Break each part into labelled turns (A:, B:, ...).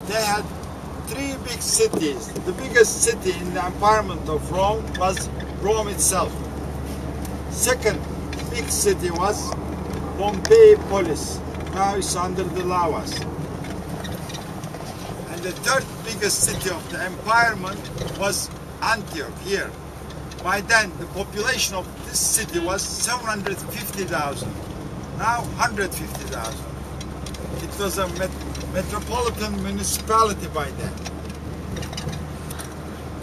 A: they had three big cities. The biggest city in the environment of Rome was Rome itself. Second big city was Pompeipolis. Now it's under the lavas. And the third biggest city of the environment was Antioch here. By then, the population of this city was 750,000. Now 150,000. It was a metropolitan municipality by then.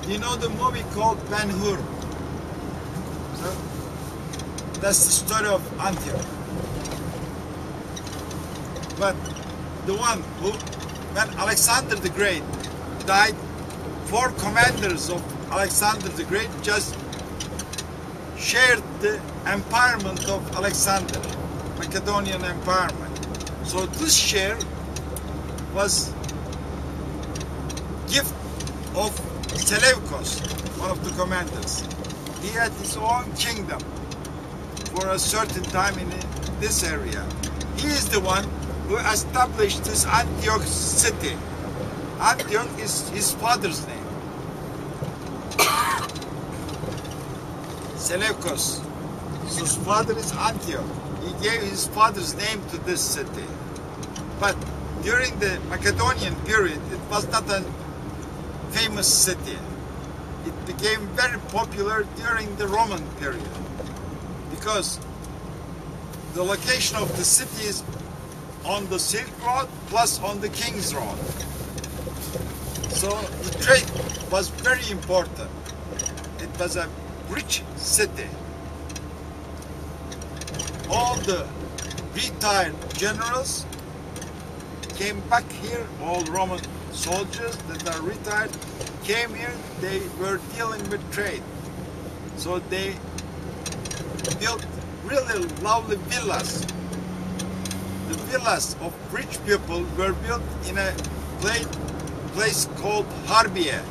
A: You know the movie called Ben-Hur? So that's the story of Antioch. But the one who, when Alexander the Great died, 4 commanders of Alexander the Great just shared the empowerment of Alexander, Macedonian empowerment. So this share was gift of Seleucus, one of the commanders. He had his own kingdom for a certain time in this area. He is the one who established this Antioch city. Antioch is his father's name. Seleucus. So his father is Antioch. He gave his father's name to this city. But during the Macedonian period, it was not a famous city. It became very popular during the Roman period because the location of the city is on the Silk Road plus on the King's Road. So the trade was very important. It was a rich city. All the retired generals came back here, all Roman soldiers that are retired came here, they were dealing with trade. So they built really lovely villas. The villas of rich people were built in a place called Harbiye.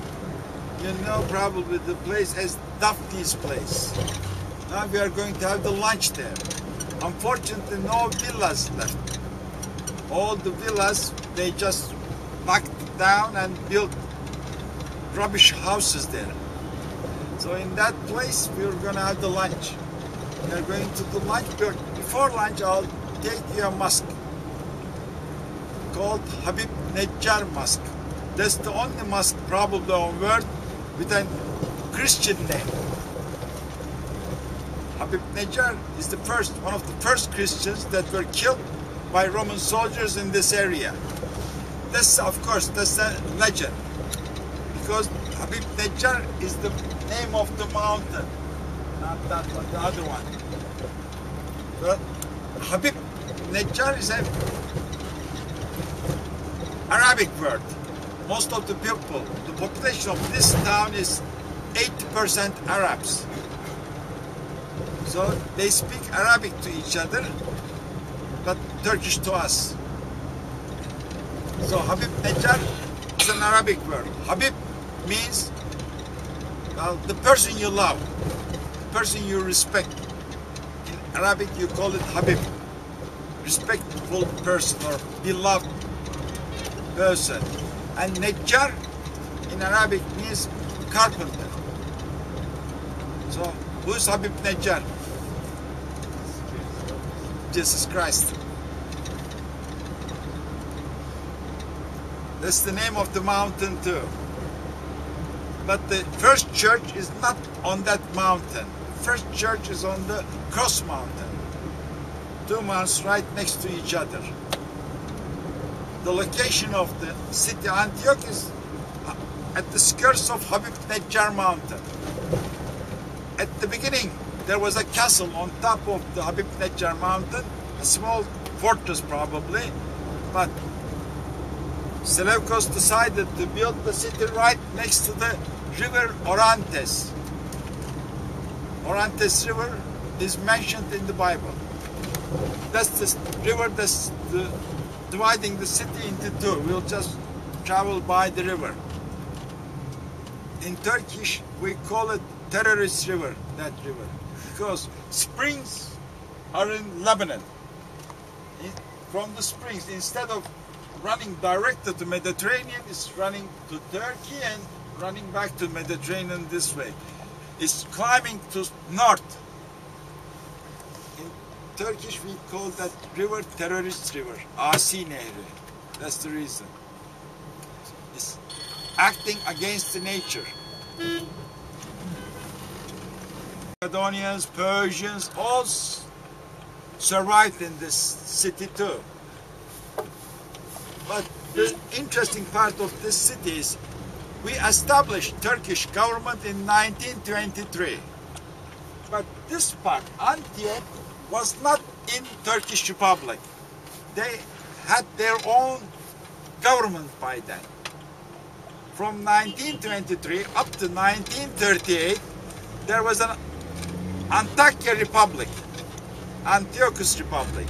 A: You know probably the place as Daphne's place. Now we are going to have the lunch there. Unfortunately, no villas left. All the villas, they just knocked down and built rubbish houses there. So in that place, we are going to have the lunch. We are going to the lunch. Before lunch, I'll take you a mosque called Habib Nejjar Mosque. That's the only mosque probably on earth with a Christian name. Habib Nejjar is the first, one of the first Christians that were killed by Roman soldiers in this area. That's, of course, that's a legend. Because Habib Nejjar is the name of the mountain. Not that one, the other one. But Habib Nejjar is an Arabic word. Most of the people, the population of this town is 80% Arabs. So they speak Arabic to each other, but Turkish to us. So Habib Nejjar is an Arabic word. Habib means, well, the person you love, the person you respect. In Arabic you call it Habib, respectful person or beloved person. And Nejjar in Arabic means carpenter. So who's Habib Nejjar? Jesus Christ. That's the name of the mountain too. But the first church is not on that mountain. The first church is on the Cross Mountain. 2 mountains right next to each other. The location of the city Antioch is at the skirts of Habib Nejjar Mountain. At the beginning, there was a castle on top of the Habib Nejjar Mountain, a small fortress probably, but Seleucus decided to build the city right next to the river Orontes. Orontes River is mentioned in the Bible. That's the river that's dividing the city into two. We'll just travel by the river. In Turkish, we call it terrorist river, that river, because springs are in Lebanon. From the springs, instead of running direct to the Mediterranean, is running to Turkey and running back to Mediterranean this way. It's climbing to north. In Turkish we call that river terrorist river, Asi Nehri. That's the reason. It's acting against the nature. Macedonians, Persians, all survived in this city too. But the interesting part of this city is we established Turkish government in 1923. But this part, Antioch, was not in Turkish Republic. They had their own government by then. From 1923 up to 1938, there was an Antioch Republic, Antiochus Republic.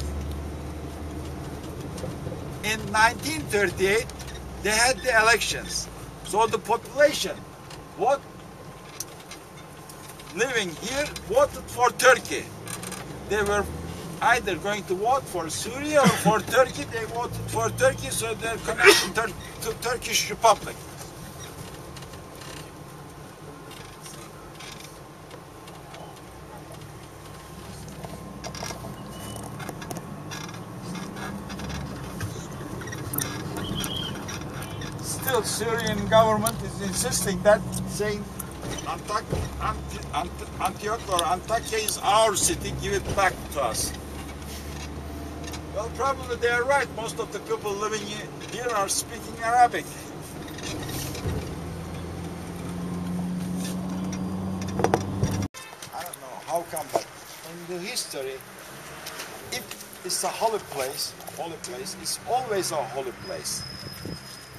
A: In 1938, they had the elections. So the population living here voted for Turkey. They were either going to vote for Syria or for Turkey. They voted for Turkey, so they're connected to Turkish Republic. Still, Syrian government is insisting that, saying Antioch or Antakya is our city, give it back to us. Well, probably they are right. Most of the people living here are speaking Arabic. I don't know how come, but in the history, if it's a holy place, it's always a holy place.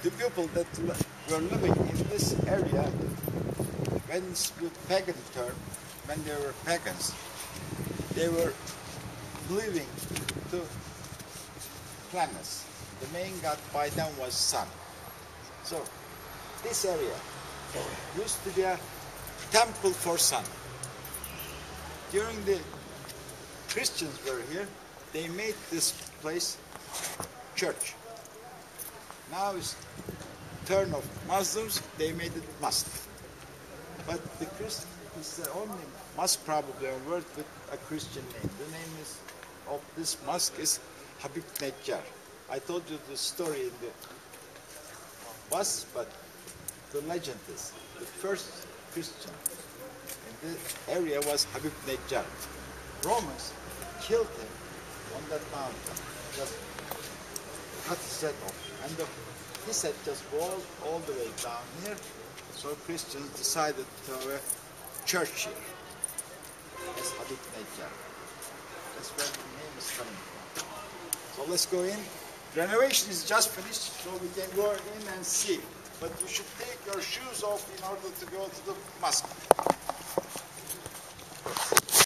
A: The people that were living in this area, when the pagan term, when they were pagans, they were believing to planets. The main god by them was sun. So this area used to be a temple for sun. During the Christians were here, they made this place church. Now it's turn of Muslims, they made it mosque. But the Christian is the only mosque probably on earth with a Christian name. The name of this mosque is Habib Neccar. I told you the story in the bus, but the legend is the first Christian in this area was Habib Neccar. Romans killed him on that mountain, just cut his head off. And his head just rolled all the way down here, so Christians decided to have a church here. That's Habib Neccar. That's where the name is coming from. So let's go in. Renovation is just finished, so we can go in and see. But you should take your shoes off in order to go to the mosque.